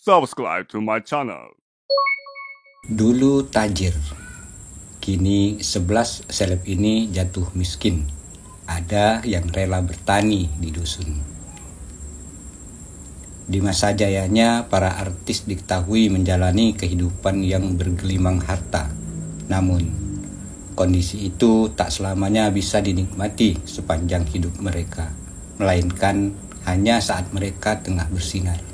subscribe to my channel. Dulu tajir, kini 11 seleb ini jatuh miskin. Ada yang rela bertani di dusun. Di masa jayanya, para artis diketahui menjalani kehidupan yang bergelimang harta. Namun, kondisi itu tak selamanya bisa dinikmati sepanjang hidup mereka, melainkan hanya saat mereka tengah bersinar.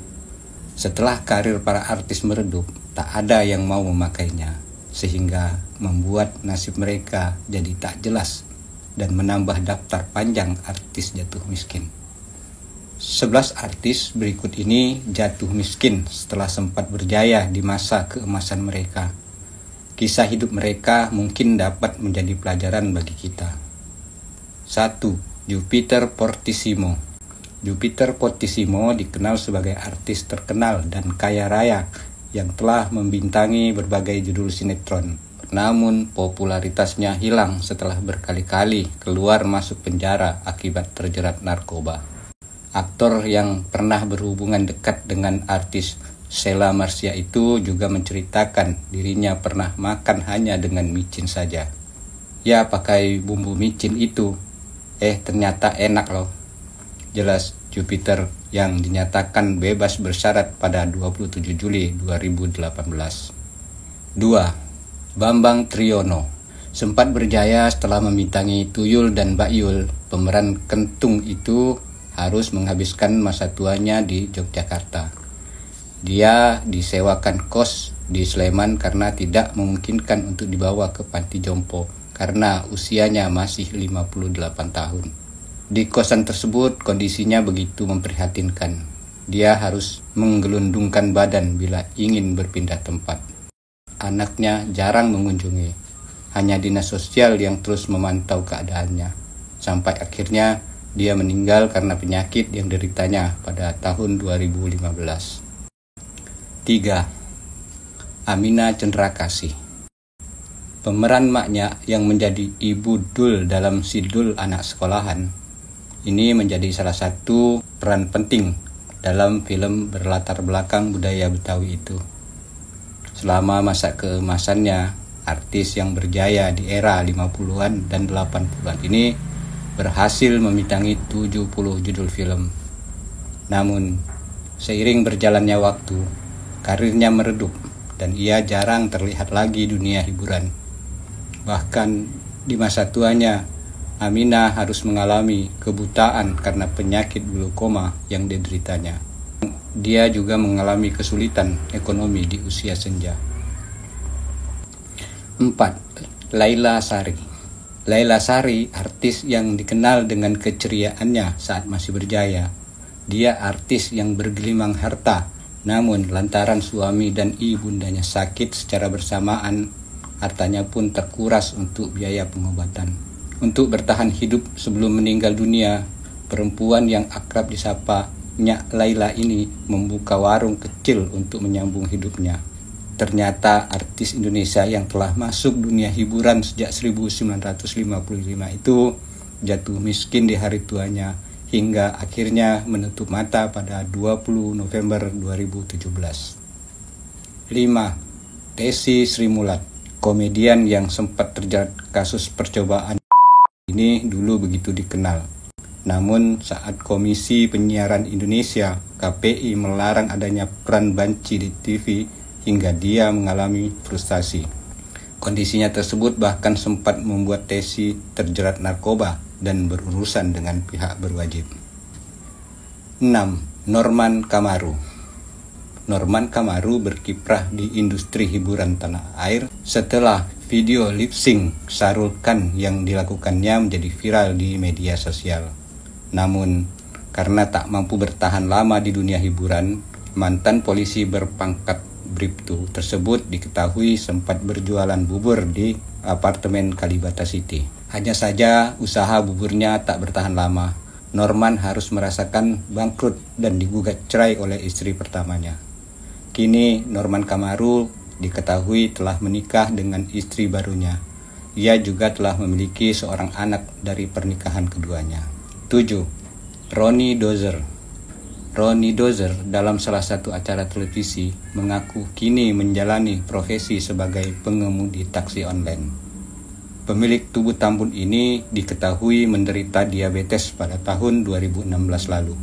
Setelah karir para artis meredup, tak ada yang mau memakainya, sehingga membuat nasib mereka jadi tak jelas dan menambah daftar panjang artis jatuh miskin. 11 artis berikut ini jatuh miskin setelah sempat berjaya di masa keemasan mereka. Kisah hidup mereka mungkin dapat menjadi pelajaran bagi kita. 1. Jupiter Fortissimo. Jupiter Fortissimo dikenal sebagai artis terkenal dan kaya raya yang telah membintangi berbagai judul sinetron. Namun popularitasnya hilang setelah berkali-kali keluar masuk penjara akibat terjerat narkoba. Aktor yang pernah berhubungan dekat dengan artis Sheila Marcia itu juga menceritakan dirinya pernah makan hanya dengan micin saja. Ya, pakai bumbu micin itu. Ternyata enak loh. Jelas Jupiter yang dinyatakan bebas bersyarat pada 27 Juli 2018. 2. Bambang Triyono. Sempat berjaya setelah membintangi Tuyul dan Mbak Yul, pemeran kentung itu harus menghabiskan masa tuanya di Yogyakarta. Dia disewakan kos di Sleman karena tidak memungkinkan untuk dibawa ke panti jompo karena usianya masih 58 tahun. Di kosan tersebut kondisinya begitu memprihatinkan. Dia harus menggelundungkan badan bila ingin berpindah tempat. Anaknya jarang mengunjungi. Hanya dinas sosial yang terus memantau keadaannya. Sampai akhirnya dia meninggal karena penyakit yang deritanya pada tahun 2015. 3. Amina Cendrakasih. Pemeran maknya yang menjadi ibu Dul dalam si Dul anak sekolahan ini menjadi salah satu peran penting dalam film berlatar belakang budaya Betawi itu. Selama masa keemasannya, artis yang berjaya di era 50-an dan 80-an ini berhasil membintangi 70 judul film. Namun, seiring berjalannya waktu, karirnya meredup dan ia jarang terlihat lagi dunia hiburan. Bahkan di masa tuanya, Amina harus mengalami kebutaan karena penyakit glaukoma yang dideritanya. Dia juga mengalami kesulitan ekonomi di usia senja. 4. Laila Sari. Laila Sari, artis yang dikenal dengan keceriaannya saat masih berjaya. Dia artis yang bergelimang harta, namun lantaran suami dan ibundanya sakit secara bersamaan, hartanya pun terkuras untuk biaya pengobatan. Untuk bertahan hidup sebelum meninggal dunia, perempuan yang akrab disapa Nyak Laila ini membuka warung kecil untuk menyambung hidupnya. Ternyata artis Indonesia yang telah masuk dunia hiburan sejak 1955 itu jatuh miskin di hari tuanya hingga akhirnya menutup mata pada 20 November 2017. 5. Tessy Sri Mulat. Komedian yang sempat terjerat kasus percobaan ini dulu begitu dikenal. Namun saat Komisi Penyiaran Indonesia (KPI) melarang adanya peran banci di TV hingga dia mengalami frustasi. Kondisinya tersebut bahkan sempat membuat Tessy terjerat narkoba dan berurusan dengan pihak berwajib. 6. Norman Kamaru. Norman Kamaru berkiprah di industri hiburan tanah air setelah video lip sync Shahrukh Khan yang dilakukannya menjadi viral di media sosial. Namun, karena tak mampu bertahan lama di dunia hiburan, mantan polisi berpangkat Bribtu tersebut diketahui sempat berjualan bubur di apartemen Kalibata City. Hanya saja usaha buburnya tak bertahan lama. Norman harus merasakan bangkrut dan digugat cerai oleh istri pertamanya. Kini Norman Kamaru diketahui telah menikah dengan istri barunya. Ia juga telah memiliki seorang anak dari pernikahan keduanya. 7. Ronnie Dozer. Ronnie Dozer dalam salah satu acara televisi mengaku kini menjalani profesi sebagai pengemudi taksi online. Pemilik tubuh tambun ini diketahui menderita diabetes pada tahun 2016 lalu.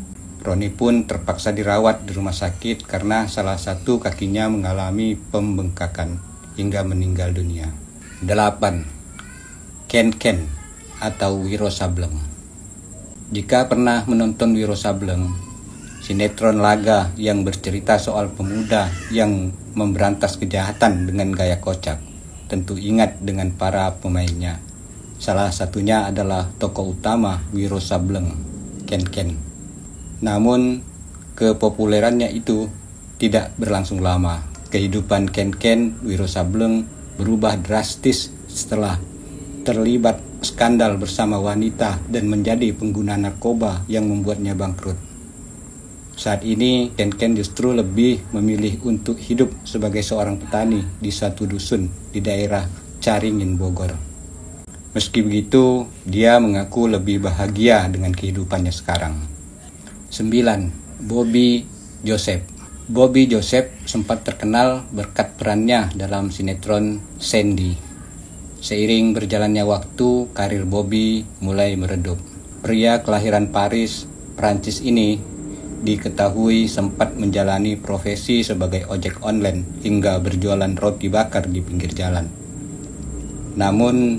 Ronnie pun terpaksa dirawat di rumah sakit karena salah satu kakinya mengalami pembengkakan hingga meninggal dunia. 8. Ken atau Wiro Sableng. Jika pernah menonton Wiro Sableng, sinetron laga yang bercerita soal pemuda yang memberantas kejahatan dengan gaya kocak, tentu ingat dengan para pemainnya. Salah satunya adalah tokoh utama Wiro Sableng, Ken. Namun, kepopulerannya itu tidak berlangsung lama. Kehidupan Ken Wiro Sableng berubah drastis setelah terlibat skandal bersama wanita dan menjadi pengguna narkoba yang membuatnya bangkrut. Saat ini Ken justru lebih memilih untuk hidup sebagai seorang petani di satu dusun di daerah Caringin, Bogor. Meski begitu, dia mengaku lebih bahagia dengan kehidupannya sekarang. 9. Bobby Joseph. Bobby Joseph sempat terkenal berkat perannya dalam sinetron Sandy. Seiring berjalannya waktu, karir Bobby mulai meredup. Pria kelahiran Paris, Prancis ini diketahui sempat menjalani profesi sebagai ojek online hingga berjualan roti bakar di pinggir jalan. Namun,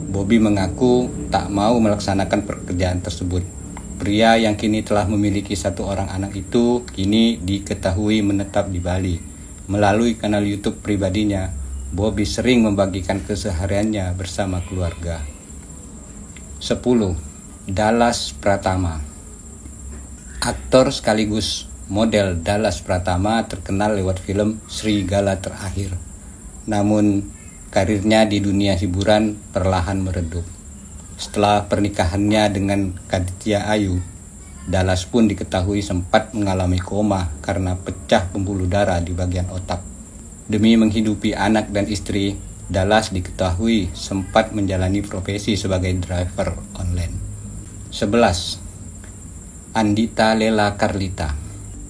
Bobby mengaku tak mau melaksanakan pekerjaan tersebut. Pria yang kini telah memiliki 1 orang anak itu kini diketahui menetap di Bali. Melalui kanal YouTube pribadinya, Bobby sering membagikan kesehariannya bersama keluarga. 10. Dallas Pratama. Aktor sekaligus model Dallas Pratama terkenal lewat film Serigala Terakhir. Namun, karirnya di dunia hiburan perlahan meredup. Setelah pernikahannya dengan Kaditya Ayu, Dallas pun diketahui sempat mengalami koma karena pecah pembuluh darah di bagian otak. Demi menghidupi anak dan istri, Dallas diketahui sempat menjalani profesi sebagai driver online. 11. Andita Lela Carlita.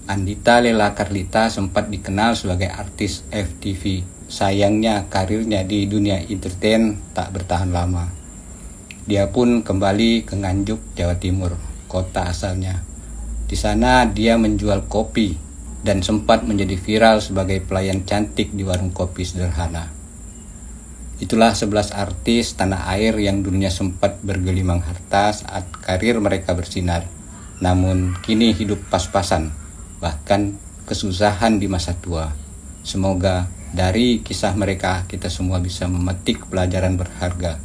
Andita Lela Carlita sempat dikenal sebagai artis FTV. Sayangnya karirnya di dunia entertain tak bertahan lama. Dia pun kembali ke Nganjuk, Jawa Timur, kota asalnya. Di sana dia menjual kopi dan sempat menjadi viral sebagai pelayan cantik di warung kopi sederhana. Itulah 11 artis tanah air yang dulunya sempat bergelimang harta saat karir mereka bersinar. Namun kini hidup pas-pasan, bahkan kesusahan di masa tua. Semoga dari kisah mereka kita semua bisa memetik pelajaran berharga